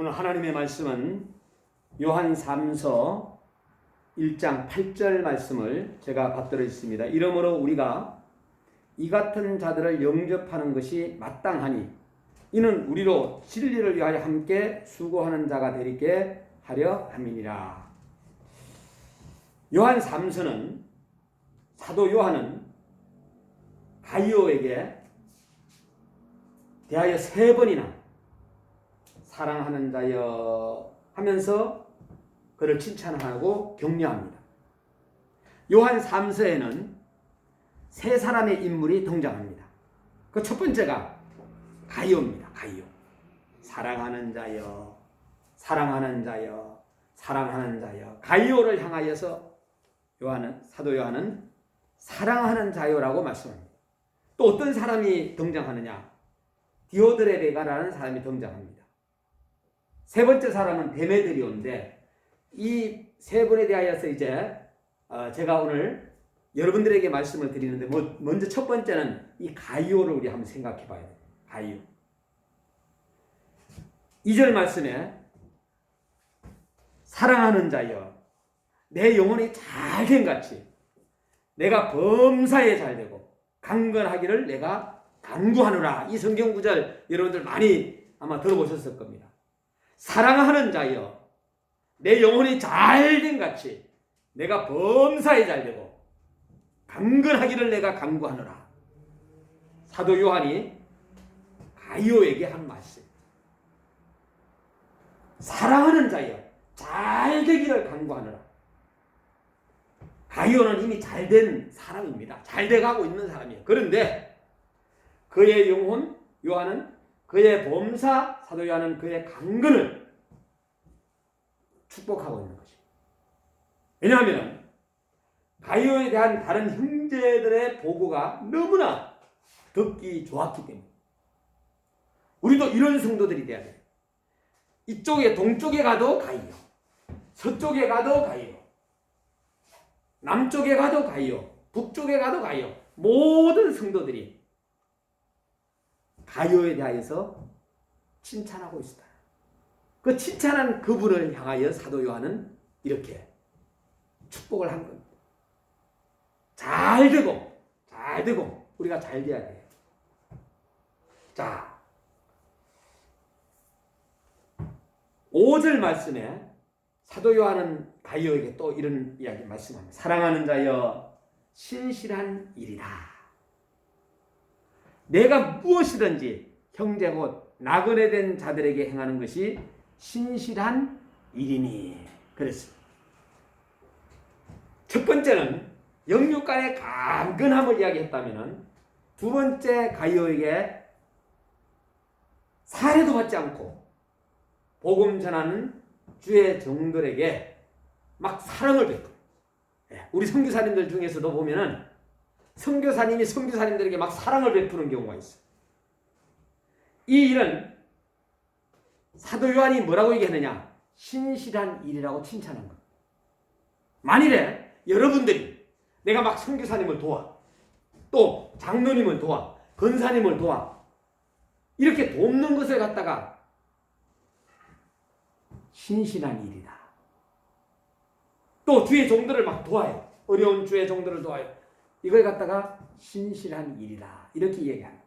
오늘 하나님의 말씀은 요한 3서 1장 8절 말씀을 제가 받들어 있습니다. 이러므로 우리가 이 같은 자들을 영접하는 것이 마땅하니 이는 우리로 진리를 위하여 함께 수고하는 자가 되리게 하려 함이니라. 요한 3서는 사도 요한은 가이오에게 대하여 3번이나 사랑하는 자여 하면서 그를 칭찬하고 격려합니다. 요한 3서에는 3사람의 인물이 등장합니다. 그 첫 번째가 가이오입니다. 가이오. 사랑하는 자여, 사랑하는 자여, 사랑하는 자여. 가이오를 향하여서 사도 요한은 사랑하는 자여라고 말씀합니다. 또 어떤 사람이 등장하느냐? 디오드레베가라는 사람이 등장합니다. 세 번째 사람은 데메드리오인데 이 세 분에 대하여서 이제 제가 오늘 여러분들에게 말씀을 드리는데 먼저 첫 번째는 이 가이오를 우리 한번 생각해 봐야 돼요. 가이오. 2절 말씀에 사랑하는 자여 내 영혼이 잘된 같이 내가 범사에 잘되고 강건하기를 내가 간구하노라. 이 성경 구절 여러분들 많이 아마 들어보셨을 겁니다. 사랑하는 자여 내 영혼이 잘된 같이 내가 범사에 잘되고 강건하기를 내가 간구하노라. 사도 요한이 가이오에게 한 말씀. 사랑하는 자여 잘되기를 간구하노라. 가이오는 이미 잘된 사람입니다. 잘돼가고 있는 사람이에요. 그런데 그의 영혼 요한은 그의 범사 사도 요한은 그의 강건을 축복하고 있는 것입니다. 왜냐하면 가이오에 대한 다른 형제들의 보고가 너무나 듣기 좋았기 때문에 우리도 이런 성도들이 돼야 돼요. 이쪽에 동쪽에 가도 가이오, 서쪽에 가도 가이오, 남쪽에 가도 가이오, 북쪽에 가도 가이오. 모든 성도들이 가이오에 대하여서 칭찬하고 있다. 그 칭찬한 그분을 향하여 사도 요한은 이렇게 축복을 한 겁니다. 잘 되고 우리가 잘 돼야 돼요. 자, 5절 말씀에 사도 요한은 가이오에게 또 이런 이야기 말씀합니다. 사랑하는 자여 신실한 일이다. 내가 무엇이든지 형제 곧 나그네 된 자들에게 행하는 것이 신실한 일이니. 그랬습니다. 첫 번째는 영육 간의 강건함을 이야기했다면 두 번째 가이오에게 사례도 받지 않고 복음 전하는 주의 종들에게 막 사랑을 베풀어. 우리 선교사님들 중에서도 보면은 선교사님이 선교사님들에게 막 사랑을 베푸는 경우가 있어요. 이 일은 사도 요한이 뭐라고 얘기하느냐? 신실한 일이라고 칭찬한 겁니다. 만일에 여러분들이 내가 막 선교사님을 도와, 또 장로님을 도와, 권사님을 도와 이렇게 돕는 것을 갖다가 신실한 일이다. 또 주의 종들을 막 도와요. 어려운 주의 종들을 도와요. 이걸 갖다가 신실한 일이다. 이렇게 얘기합니다.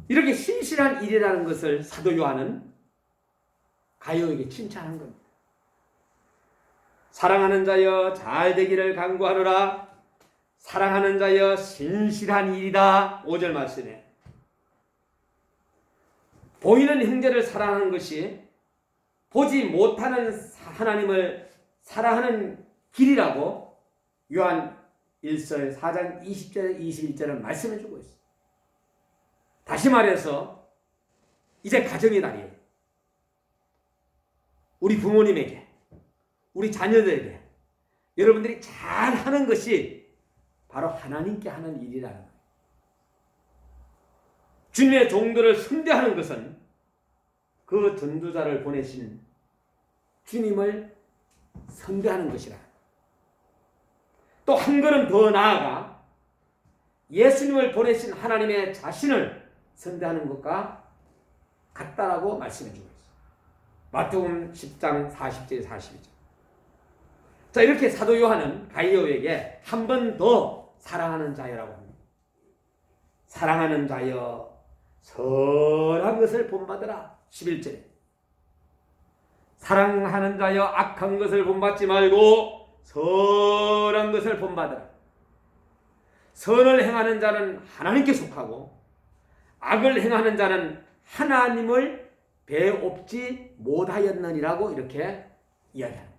이렇게 신실한 일이라는 것을 사도 요한은 가이오에게 칭찬한 겁니다. 사랑하는 자여 잘되기를 간구하노라. 사랑하는 자여 신실한 일이다. 5절 말씀에 보이는 형제를 사랑하는 것이 보지 못하는 하나님을 사랑하는 길이라고 요한 1서 4장 20절 21절은 말씀해 주고 있어요. 다시 말해서 이제 가정의 날이에요. 우리 부모님에게, 우리 자녀들에게 여러분들이 잘하는 것이 바로 하나님께 하는 일이라는 거예요. 주님의 종들을 선대하는 것은 그 전도자를 보내신 주님을 선대하는 것이라. 또 한 걸음 더 나아가 예수님을 보내신 하나님의 자신을 선대하는 것과 같다라고 말씀해 주고 있어요. 마태복음 10장 40절 42절. 자, 이렇게 사도 요한은 가이오에게 한 번 더 사랑하는 자여라고 합니다. 사랑하는 자여 선한 것을 본받으라. 11절에 사랑하는 자여 악한 것을 본받지 말고 선한 것을 본받으라. 선을 행하는 자는 하나님께 속하고 악을 행하는 자는 하나님을 배옵지 못하였느니라고 이렇게 이야기합니다.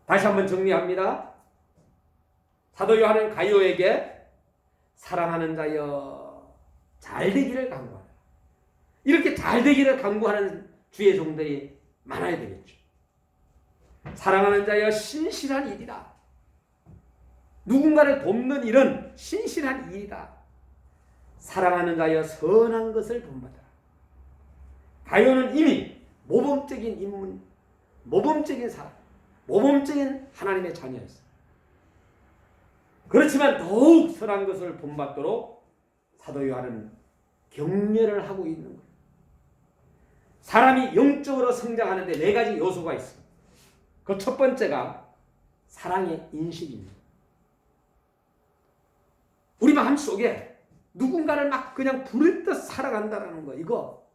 다시 한번 정리합니다. 사도 요한은 가이오에게 사랑하는 자여 잘되기를 간구하라. 이렇게 잘되기를 간구하는 주의 종들이 많아야 되겠죠. 사랑하는 자여 신실한 일이다. 누군가를 돕는 일은 신실한 일이다. 사랑하는 자여 선한 것을 본받아라. 가요는 이미 모범적인 인문, 모범적인 사람, 모범적인 하나님의 자녀였어요. 그렇지만 더욱 선한 것을 본받도록 사도 요한은 격려를 하고 있는 거예요. 사람이 영적으로 성장하는데 네 가지 요소가 있습니다. 그 첫 번째가 사랑의 인식입니다. 우리 마음속에 누군가를 막 그냥 부를 듯 사랑한다는 거, 이거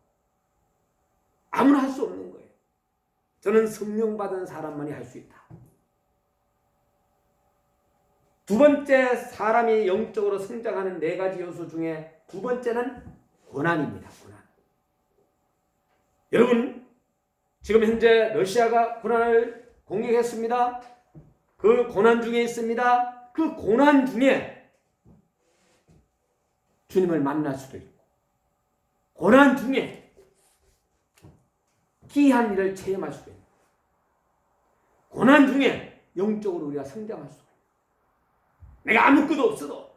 아무나 할 수 없는 거예요. 저는 성령 받은 사람만이 할 수 있다. 두 번째, 사람이 영적으로 성장하는 네 가지 요소 중에 두 번째는 고난입니다. 고난. 여러분, 지금 현재 러시아가 고난을 공격했습니다. 그 고난 중에 있습니다. 그 고난 중에 주님을 만날 수도 있고, 고난 중에 귀한 일을 체험할 수도 있고, 고난 중에 영적으로 우리가 성장할 수도 있고, 내가 아무것도 없어도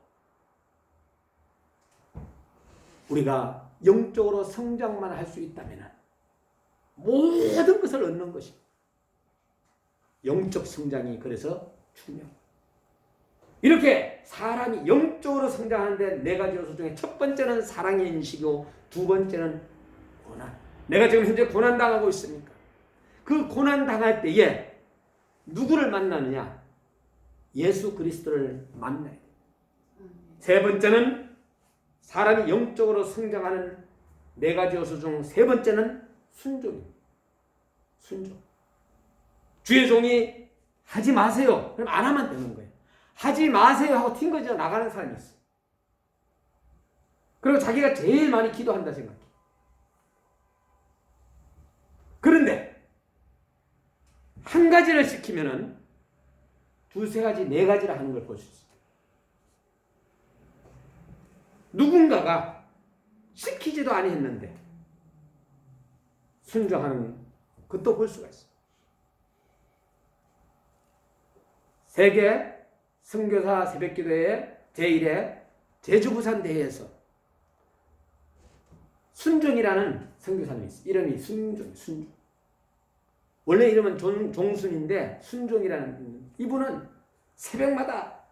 우리가 영적으로 성장만 할 수 있다면 모든 것을 얻는 것입니다. 영적 성장이 그래서 중요합니다. 이렇게 사람이 영적으로 성장하는데 네 가지 요소 중에 첫 번째는 사랑의 인식이고 두 번째는 고난. 내가 지금 현재 고난당하고 있습니까? 그 고난당할 때에 누구를 만나느냐? 예수 그리스도를 만나야 돼요. 세 번째는 사람이 영적으로 성장하는 네 가지 요소 중 세 번째는 순종입니다. 순종. 주의 종이 하지 마세요. 그럼 안 하면 되는 거예요. 하지 마세요 하고 튕겨져 나가는 사람이 있어요. 그리고 자기가 제일 많이 기도한다 생각해. 그런데 한 가지를 시키면은 두세 가지, 네 가지를 하는 걸 볼 수 있어요. 누군가가 시키지도 아니했는데 순종하는 것도 볼 수가 있어요. 세계 선교사 새벽기도회 제1회 제주부산대회에서 순종이라는 선교사님이 있어요. 이름이 순종. 원래 이름은 종순인데 순종이라는, 이분은 새벽마다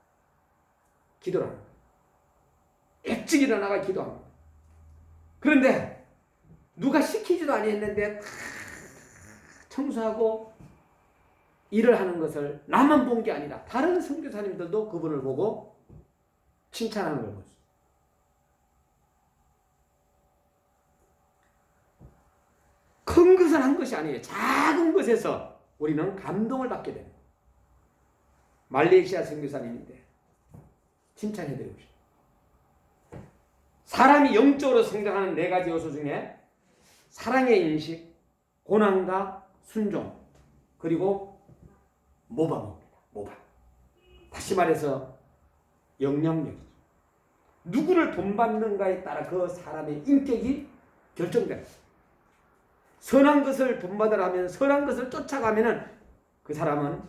기도를 합니다. 일찍 일어나가 기도합니다. 그런데 누가 시키지도 아니했는데 청소하고 일을 하는 것을 나만 본 게 아니라 다른 선교사님들도 그분을 보고 칭찬하는 걸 보죠. 큰 것을 한 것이 아니에요. 작은 것에서 우리는 감동을 받게 됩니다. 말레이시아 선교사님인데 칭찬해드리고 싶어요. 사람이 영적으로 성장하는 네 가지 요소 중에 사랑의 인식, 고난과 순종, 그리고 모방입니다. 모방. 다시 말해서 영향력이죠. 누구를 본받는가에 따라 그 사람의 인격이 결정됩니다. 선한 것을 본받으라면, 선한 것을 쫓아가면은 그 사람은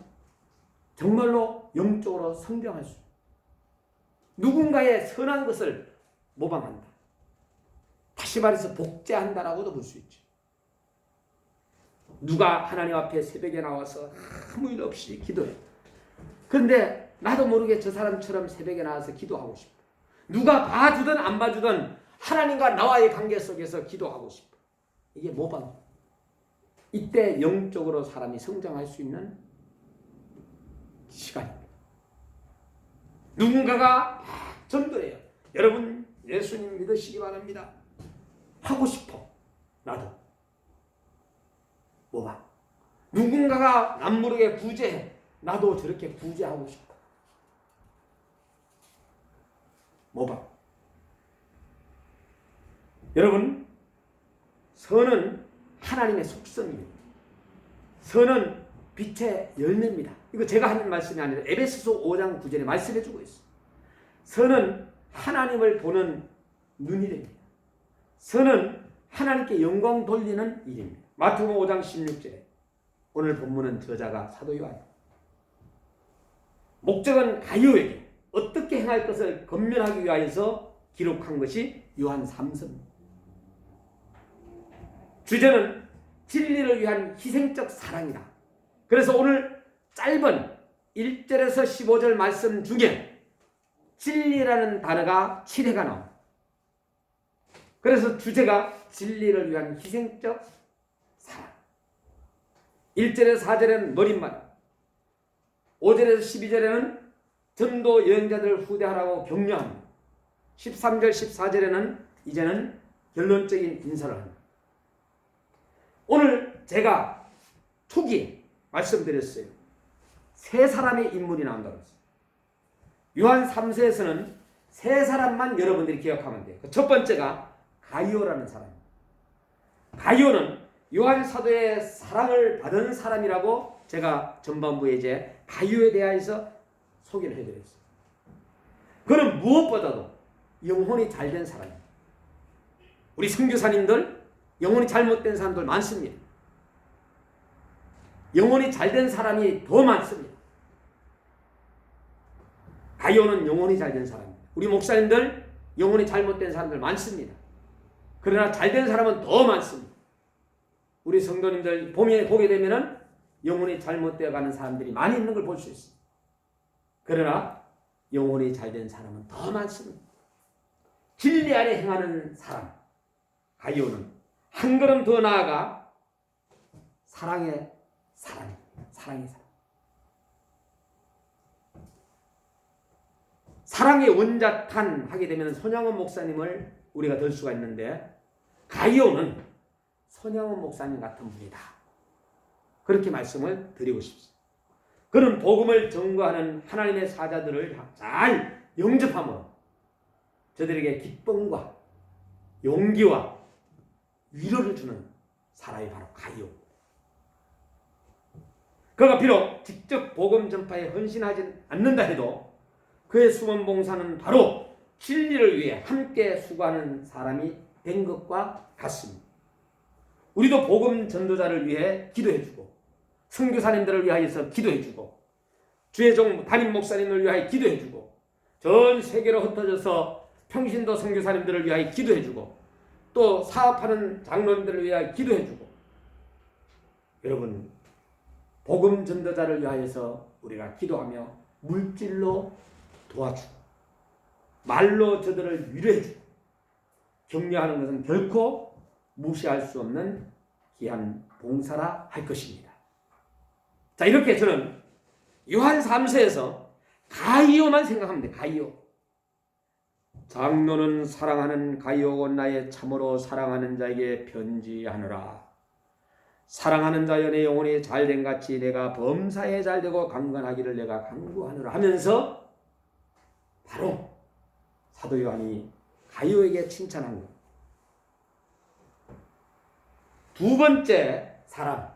정말로 영적으로 성장할 수 있습니다. 누군가의 선한 것을 모방한다. 다시 말해서 복제한다라고도 볼 수 있죠. 누가 하나님 앞에 새벽에 나와서 아무 일 없이 기도해. 그런데 나도 모르게 저 사람처럼 새벽에 나와서 기도하고 싶어. 누가 봐주든 안 봐주든 하나님과 나와의 관계 속에서 기도하고 싶어. 이게 모방. 이때 영적으로 사람이 성장할 수 있는 시간입니다. 누군가가 전도해요. 여러분 예수님 믿으시기 바랍니다. 하고 싶어. 나도. 모방. 누군가가 남모르게 구제해. 나도 저렇게 구제하고 싶어. 모방. 여러분, 선은 하나님의 속성입니다. 선은 빛의 열매입니다. 이거 제가 하는 말씀이 아니라 에베소서 5장 9절에 말씀해 주고 있어요. 선은 하나님을 보는 눈이 됩니다. 선은 하나님께 영광 돌리는 일입니다. 마태복음 5장 16절에 오늘 본문은 저자가 사도 요한입니다. 목적은 가이오에게 어떻게 행할 것을 건면하기 위하여서 기록한 것이 요한 3서입니다. 주제는 진리를 위한 희생적 사랑이다. 그래서 오늘 짧은 1절에서 15절 말씀 중에 진리라는 단어가 7회가 나옵니다. 그래서 주제가 진리를 위한 희생적 사랑. 1절에서 4절에는 노림말, 5절에서 12절에는 전도 여행자들을 후대하라고 격려합니다. 13절, 14절에는 이제는 결론적인 인사를 합니다. 오늘 제가 초기에 말씀드렸어요. 세 사람의 인물이 나온다고 했어요. 요한 3서에서는 세 사람만 여러분들이 기억하면 돼요. 첫 번째가 가이오라는 사람입니다. 가이오는 요한 사도의 사랑을 받은 사람이라고 제가 전반부에 이제 가이오에 대해서 소개를 해드렸어요. 그는 무엇보다도 영혼이 잘된 사람입니다. 우리 선교사님들 영혼이 잘못된 사람들 많습니다. 영혼이 잘된 사람이 더 많습니다. 가이오는 영혼이 잘된 사람입니다. 우리 목사님들 영혼이 잘못된 사람들 많습니다. 그러나 잘된 사람은 더 많습니다. 우리 성도님들 보게 되면은 영혼이 잘못되어 가는 사람들이 많이 있는 걸 볼 수 있습니다. 그러나 영혼이 잘된 사람은 더 많습니다. 진리 안에 행하는 사람 가이오는 한 걸음 더 나아가 사랑의 사람입니다. 사랑의 사람. 사랑의 원자탄 하게 되면 손양원 목사님을 우리가 들 수가 있는데 가이오는 손양원 목사님 같은 분이다. 그렇게 말씀을 드리고 싶습니다. 그는 복음을 전거하는 하나님의 사자들을 잘 영접함으로 저들에게 기쁨과 용기와 위로를 주는 사람이 바로 가이오. 그가 비록 직접 복음 전파에 헌신하지 않는다 해도 그의 숨은 봉사는 바로 진리를 위해 함께 수고하는 사람이 된 것과 같습니다. 우리도 복음 전도자를 위해 기도해주고 선교사님들을 위하여서 기도해주고 주의 종 담임 목사님을 위하여 기도해주고 전 세계로 흩어져서 평신도 선교사님들을 위하여 기도해주고 또 사업하는 장로님들을 위하여 기도해주고 여러분 복음 전도자를 위하여서 우리가 기도하며 물질로 도와주고 말로 저들을 위로해주고 격려하는 것은 결코 무시할 수 없는 귀한 봉사라 할 것입니다. 자, 이렇게 저는 요한 3서에서 가이오만 생각하면 돼. 가이오. 장로는 사랑하는 가이오고 나의 참으로 사랑하는 자에게 편지하노라. 사랑하는 자여 내 영혼이 잘된 같이 내가 범사에 잘되고 강건하기를 내가 간구하노라 하면서 바로 사도 요한이 가이오에게 칭찬한 것. 두 번째 사람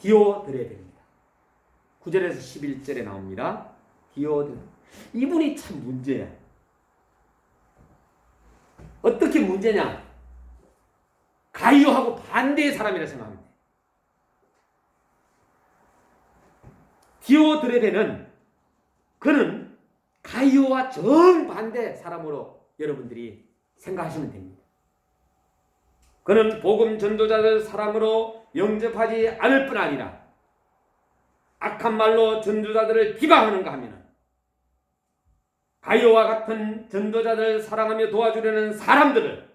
디오드레베입니다. 9절에서 11절에 나옵니다. 디오드레베. 이분이 참 문제야. 어떻게 문제냐? 가이오하고 반대의 사람이라 생각합니다. 디오드레베는 그는 가이오와 정반대 사람으로 여러분들이 생각하시면 됩니다. 그는 복음 전도자들 사람으로 영접하지 않을 뿐 아니라 악한 말로 전도자들을 비방하는가 하면 가이오와 같은 전도자들 사랑하며 도와주려는 사람들을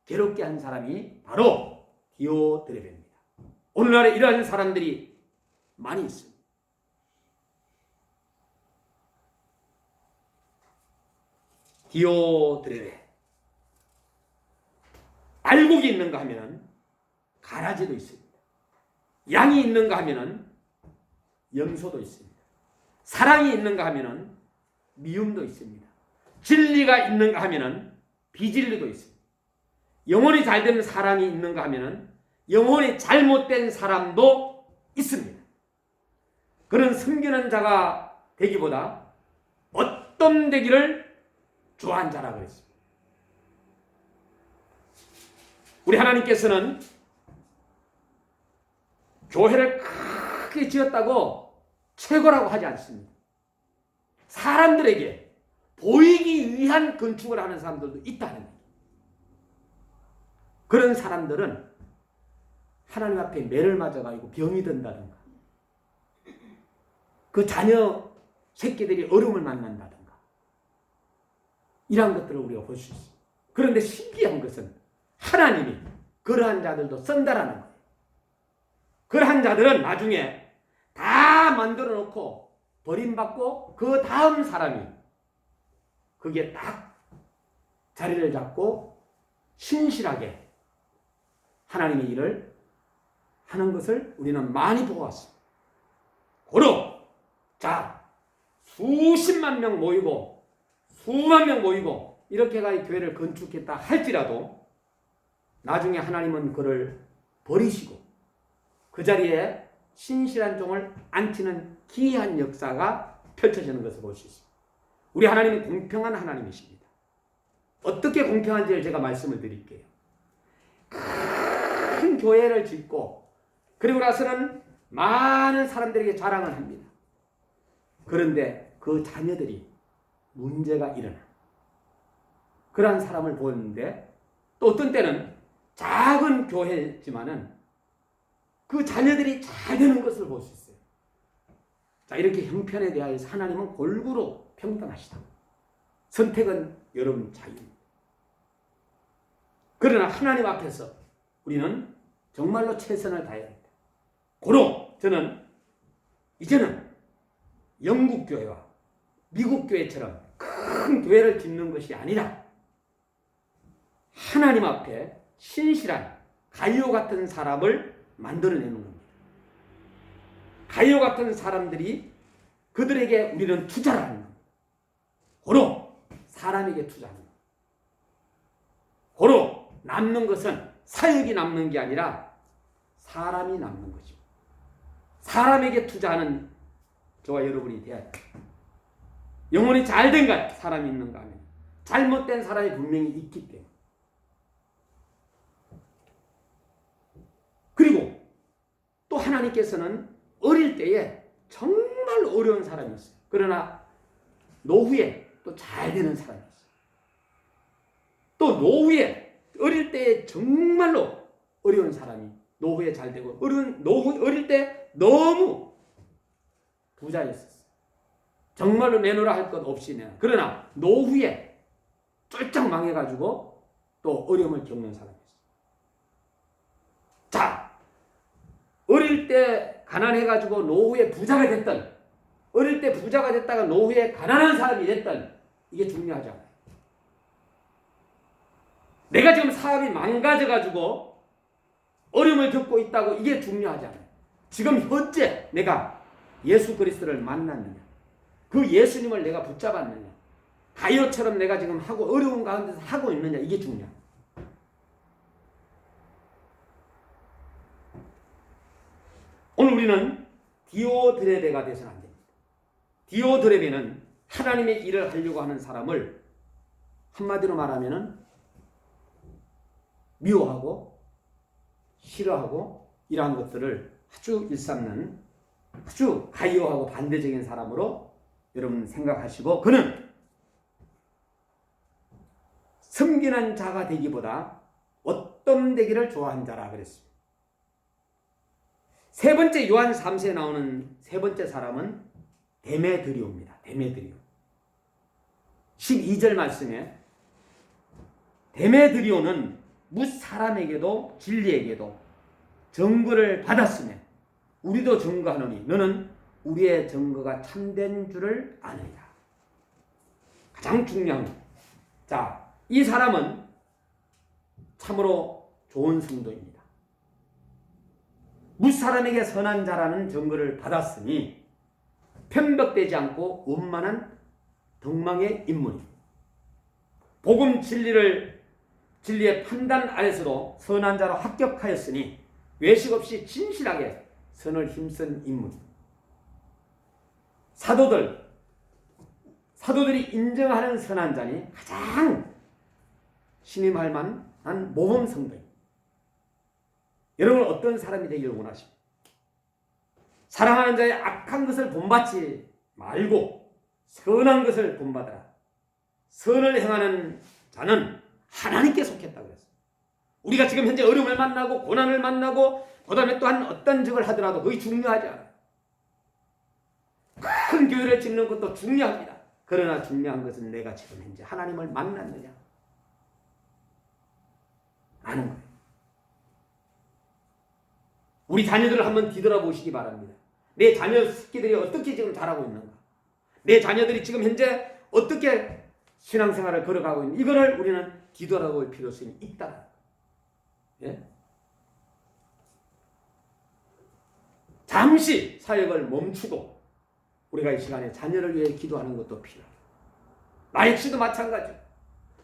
괴롭게 한 사람이 바로 디오드레베입니다. 오늘날에 이러한 사람들이 많이 있습니다. 디오드레베. 알곡이 있는가 하면 가라지도 있습니다. 양이 있는가 하면 염소도 있습니다. 사랑이 있는가 하면 미움도 있습니다. 진리가 있는가 하면 비진리도 있습니다. 영혼이 잘된 사람이 있는가 하면 영혼이 잘못된 사람도 있습니다. 그런 섬기는 자가 되기보다 어떤 되기를 좋아한 자라 그랬습니다. 우리 하나님께서는 교회를 크게 지었다고 최고라고 하지 않습니다. 사람들에게 보이기 위한 건축을 하는 사람들도 있다는 거예요. 그런 사람들은 하나님 앞에 매를 맞아가지고 병이 든다든가, 그 자녀 새끼들이 어려움을 만난다든가, 이러한 것들을 우리가 볼 수 있어요. 그런데 신기한 것은 하나님이 그러한 자들도 쓴다라는 거예요. 그러한 자들은 나중에 다 만들어 놓고 버림받고 그 다음 사람이 그게 딱 자리를 잡고 신실하게 하나님의 일을 하는 것을 우리는 많이 보고 왔습니다. 고로 자, 수십만 명 모이고 수만 명 모이고 이렇게가 이 교회를 건축했다 할지라도 나중에 하나님은 그를 버리시고 그 자리에 신실한 종을 앉히는 기이한 역사가 펼쳐지는 것을 볼 수 있습니다. 우리 하나님은 공평한 하나님이십니다. 어떻게 공평한지를 제가 말씀을 드릴게요. 큰 교회를 짓고 그리고 나서는 많은 사람들에게 자랑을 합니다. 그런데 그 자녀들이 문제가 일어나. 그러한 사람을 보는데 또 어떤 때는 작은 교회지만은 그 자녀들이 잘 되는 것을 볼 수 있어요. 자, 이렇게 형편에 대하여서 하나님은 골고루 평등하시다. 선택은 여러분 자유입니다. 그러나 하나님 앞에서 우리는 정말로 최선을 다해야 합니다. 고로 저는 이제는 영국 교회와 미국 교회처럼 큰 교회를 짓는 것이 아니라 하나님 앞에 신실한 가이오 같은 사람을 만들어내는 겁니다. 가이오 같은 사람들이 그들에게 우리는 투자를 하는 겁니다. 고로 사람에게 투자하는 겁니다. 고로 남는 것은 사역이 남는 게 아니라 사람이 남는 것입니다. 사람에게 투자하는 저와 여러분이 돼야 돼요. 영혼이 잘된 사람이 있는가 하면 잘못된 사람이 분명히 있기 때문에. 그리고 또 하나님께서는 어릴 때에 정말 어려운 사람이 있어요. 그러나 노후에 또 잘 되는 사람이 있어요. 또 노후에 어릴 때에 정말로 어려운 사람이 노후에 잘 되고 어릴 때 너무 부자였었어요. 정말로 내놓으라 할 것 없이 내놔. 그러나 노후에 쫄짝 망해가지고 또 어려움을 겪는 사람이 있어요. 자, 어릴 때 가난해가지고 노후에 부자가 됐던, 어릴 때 부자가 됐다가 노후에 가난한 사람이 됐던, 이게 중요하지 않아요. 내가 지금 사업이 망가져가지고 어려움을 겪고 있다고 이게 중요하지 않아요. 지금 현재 내가 예수 그리스도를 만났느냐, 그 예수님을 내가 붙잡았느냐, 가이오처럼 내가 지금 하고 어려운 가운데서 하고 있느냐, 이게 중요해요. 오늘 우리는 디오드레베가 되어서는 안 됩니다. 디오드레베는 하나님의 일을 하려고 하는 사람을 한마디로 말하면 미워하고 싫어하고 이러한 것들을 아주 일삼는 아주 가이오하고 반대적인 사람으로 여러분 생각하시고, 그는 섬기는 자가 되기보다 어떤 되기를 좋아한 자라 그랬습니다. 세 번째 요한 3세에 나오는 세 번째 사람은 데메드리오입니다. 데메드리오. 12절 말씀에 데메드리오는 뭇 사람에게도 진리에게도 증거를 받았으며 우리도 증거하노니 너는 우리의 증거가 참된 줄을 아느냐. 가장 중요한 것. 자, 이 사람은 참으로 좋은 성도입니다. 뭇 사람에게 선한 자라는 증거를 받았으니 편벽되지 않고 원만한 덕망의 인물입니다. 복음 진리의 판단 안에서도 선한 자로 합격하였으니 외식 없이 진실하게 선을 힘쓴 인물입니다. 사도들이 인정하는 선한 자니 가장 신임할 만한 모범 성도입니다. 여러분 어떤 사람이 되기를 원하십니까? 사랑하는 자의 악한 것을 본받지 말고 선한 것을 본받아라. 선을 행하는 자는 하나님께 속했다고 했어요. 우리가 지금 현재 어려움을 만나고 고난을 만나고 그다음에 또한 어떤 적을 하더라도 거의 중요하지 않아요. 큰 교회를 짓는 것도 중요합니다. 그러나 중요한 것은 내가 지금 현재 하나님을 만났느냐 아는 거예요. 우리 자녀들을 한번 뒤돌아보시기 바랍니다. 내 자녀 새끼들이 어떻게 지금 자라고 있는가? 내 자녀들이 지금 현재 어떻게 신앙생활을 걸어가고 있는가? 이거를 우리는 뒤돌아볼 필요성이 있다. 예? 잠시 사역을 멈추고 우리가 이 시간에 자녀를 위해 기도하는 것도 필요합니다. 나 역시도 마찬가지예요.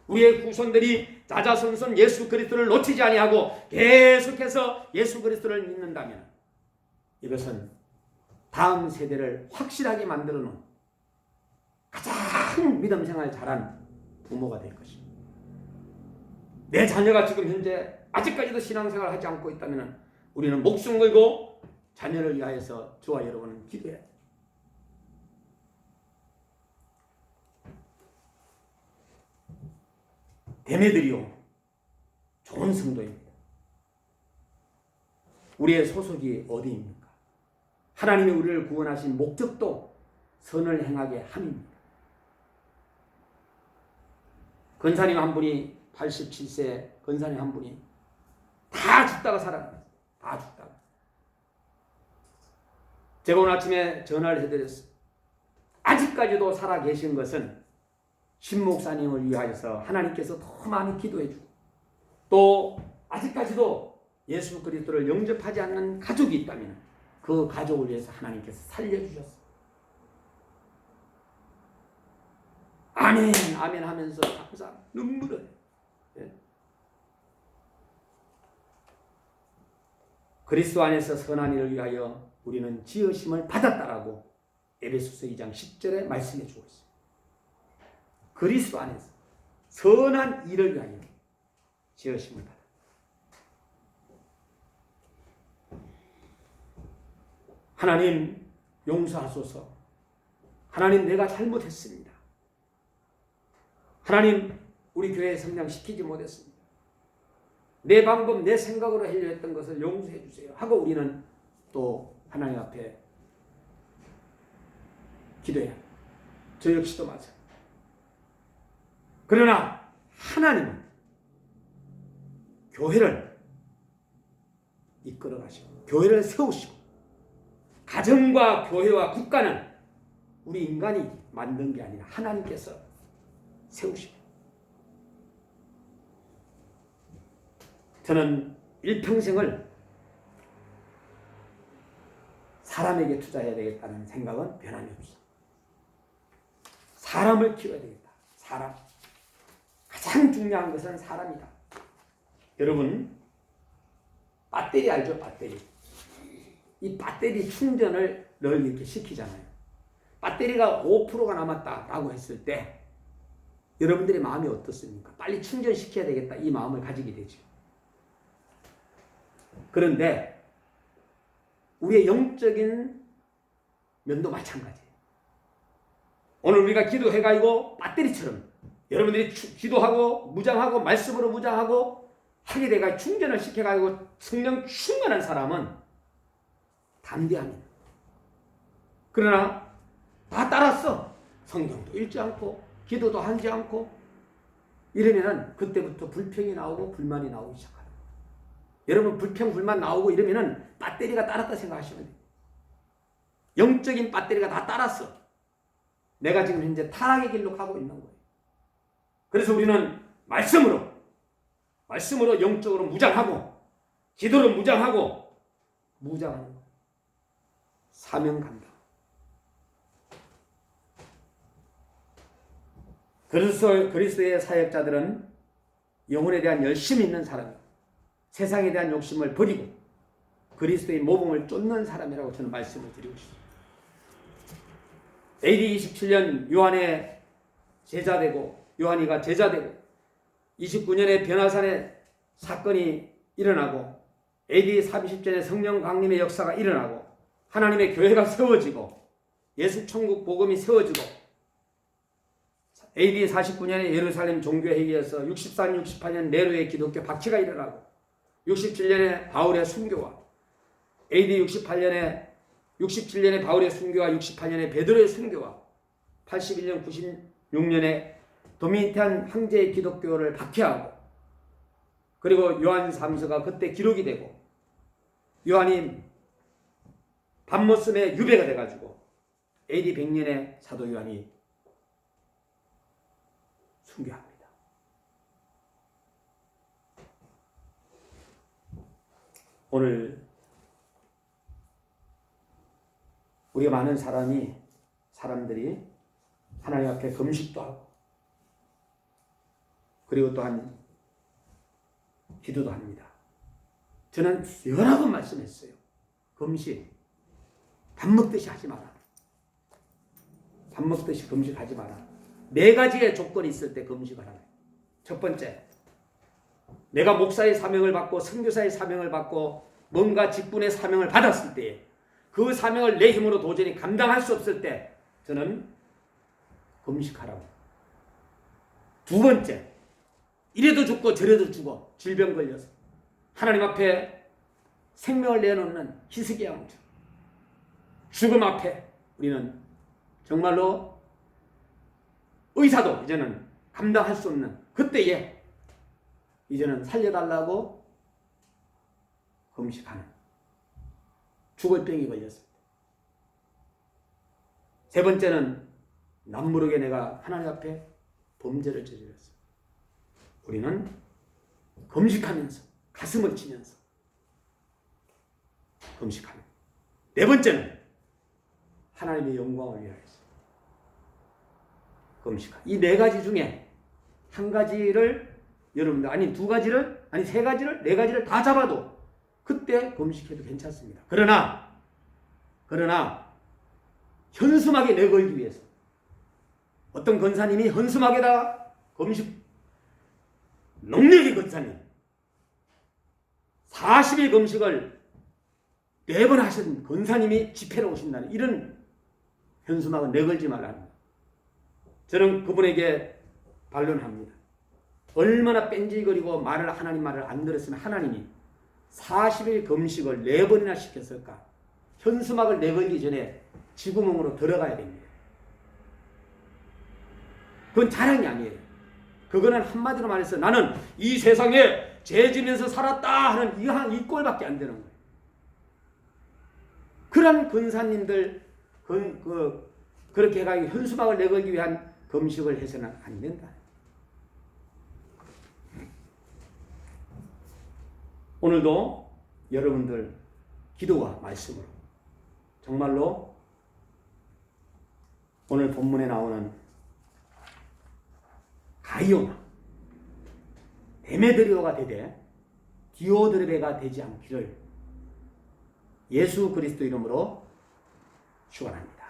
우리의 후손들이 자자손손 예수 그리스도를 놓치지 아니하고 계속해서 예수 그리스도를 믿는다면 이것은 다음 세대를 확실하게 만들어 놓은 가장 믿음 생활 잘한 부모가 될 것입니다. 내 자녀가 지금 현재 아직까지도 신앙생활을 하지 않고 있다면 우리는 목숨 걸고 자녀를 위하여서 저와 여러분은 기도해야 돼요. 데메드리오 좋은 성도입니다. 우리의 소속이 어디입니까? 하나님이 우리를 구원하신 목적도 선을 행하게 함입니다. 권사님 한 분이 87세 권사님 한 분이 다 죽다가 살아났어요. 다 죽다가. 제가 오늘 아침에 전화를 해드렸어요. 아직까지도 살아계신 것은 신 목사님을 위하여서 하나님께서 더 많이 기도해주고 또 아직까지도 예수 그리스도를 영접하지 않는 가족이 있다면 그 가족을 위해서 하나님께서 살려주셨어요. 아멘 아멘 하면서 항상 눈물을 예. 그리스도 안에서 선한 일을 위하여 우리는 지으심을 받았다라고 에베소서 2장 10절에 말씀해 주고 있습니다. 그리스도 안에서 선한 일을 위하여 지으심을 받았다. 하나님 용서하소서. 하나님 내가 잘못했습니다. 하나님 우리 교회 성장시키지 못했습니다. 내 방법 내 생각으로 하려 했던 것을 용서해 주세요 하고 우리는 또 하나님 앞에 기도해야 합니다. 저 역시도 마찬가지입니다. 그러나 하나님은 교회를 이끌어 가시고 교회를 세우시고 가정과 교회와 국가는 우리 인간이 만든 게 아니라 하나님께서 세우시고 저는 일평생을 사람에게 투자해야 되겠다는 생각은 변함이 없어. 사람을 키워야 되겠다. 사람. 가장 중요한 것은 사람이다. 여러분 배터리 알죠? 배터리. 이 배터리 충전을 늘 이렇게 시키잖아요. 배터리가 5%가 남았다라고 했을 때 여러분들의 마음이 어떻습니까? 빨리 충전시켜야 되겠다 이 마음을 가지게 되죠. 그런데 우리의 영적인 면도 마찬가지예요. 오늘 우리가 기도해가지고 배터리처럼 여러분들이 기도하고 무장하고 말씀으로 무장하고 하게 돼가 충전을 시켜가지고 성령 충만한 사람은 담대합니다. 그러나 다 따랐어. 성경도 읽지 않고 기도도 하지 않고 이러면은 그때부터 불평이 나오고 불만이 나오기 시작하는 거예요. 여러분 불평 불만 나오고 이러면은 배터리가 따랐다 생각하시면 돼요. 영적인 배터리가 다 따랐어. 내가 지금 현재 타락의 길로 가고 있는 거예요. 그래서 우리는 말씀으로 영적으로 무장하고 기도로 무장하고 무장하는 거예요. 사명 감당. 그리스도의 사역자들은 영혼에 대한 열심이 있는 사람이에요. 세상에 대한 욕심을 버리고 그리스도의 모범을 쫓는 사람이라고 저는 말씀을 드리고 싶습니다. AD 27년 요한이가 제자되고 29년에 변화산에 사건이 일어나고 AD 30년에 성령 강림의 역사가 일어나고 하나님의 교회가 세워지고 예수 천국 복음이 세워지고 AD 49년에 예루살렘 종교회의에서 64년, 68년 네로의 기독교 박치가 일어나고 67년에 바울의 순교와 AD 67년에 바울의 순교와 68년에 베드로의 순교와 81년, 96년에 도미니탄 황제의 기독교를 박해하고 그리고 요한 3서가 그때 기록이 되고 요한이 밤모섬의 유배가 돼가지고 AD 100년에 사도 요한이 순교합니다. 오늘 우리가 많은 사람들이 하나님 앞에 금식도 하고 그리고 또한 기도도 합니다. 저는 여러 번 말씀했어요. 금식 밥 먹듯이 하지 마라. 밥 먹듯이 금식하지 마라. 4가지의 조건이 있을 때 금식을 하라. 첫 번째, 내가 목사의 사명을 받고 선교사의 사명을 받고 뭔가 직분의 사명을 받았을 때 그 사명을 내 힘으로 도저히 감당할 수 없을 때 저는 금식하라고. 두 번째, 이래도 죽고 저래도 죽어. 질병 걸려서 하나님 앞에 생명을 내놓는 희석의 양주. 죽음 앞에 우리는 정말로 의사도 이제는 감당할 수 없는 그때에 이제는 살려달라고 금식하는 죽을 병이 걸렸습니다. 세 번째는 남모르게 내가 하나님 앞에 범죄를 저질렀습니다. 우리는 금식하면서 가슴을 치면서 금식하는. 네 번째는 하나님의 영광을 위하여서 금식하는. 이 4가지 중에 한 가지를 여러분들 아니 2가지를 아니 3가지를 4가지를 다 잡아도 그때 금식해도 괜찮습니다. 그러나 현수막에 내걸기 위해서 어떤 권사님이 현수막에다가 금식 농력의 권사님 40일 금식을 4번 하신 권사님이 집회로 오신다는 이런 현수막은 내걸지 말라는 거예요. 저는 그분에게 반론합니다. 얼마나 뺀질거리고 하나님 말을 안 들었으면 하나님이 40일 금식을 4번이나 시켰을까? 현수막을 내걸기 전에 지구멍으로 들어가야 됩니다. 그건 자랑이 아니에요. 그거는 한마디로 말해서 나는 이 세상에 죄 지면서 살았다 하는 이 꼴밖에 안 되는 거예요. 그런 권사님들 그렇게 해가지고 현수막을 내걸기 위한 금식을 해서는 안 된다. 오늘도 여러분들 기도와 말씀으로 정말로 오늘 본문에 나오는 가이오나 데메드리오가 되되 디오드레베가 되지 않기를 예수 그리스도 이름으로 축원합니다.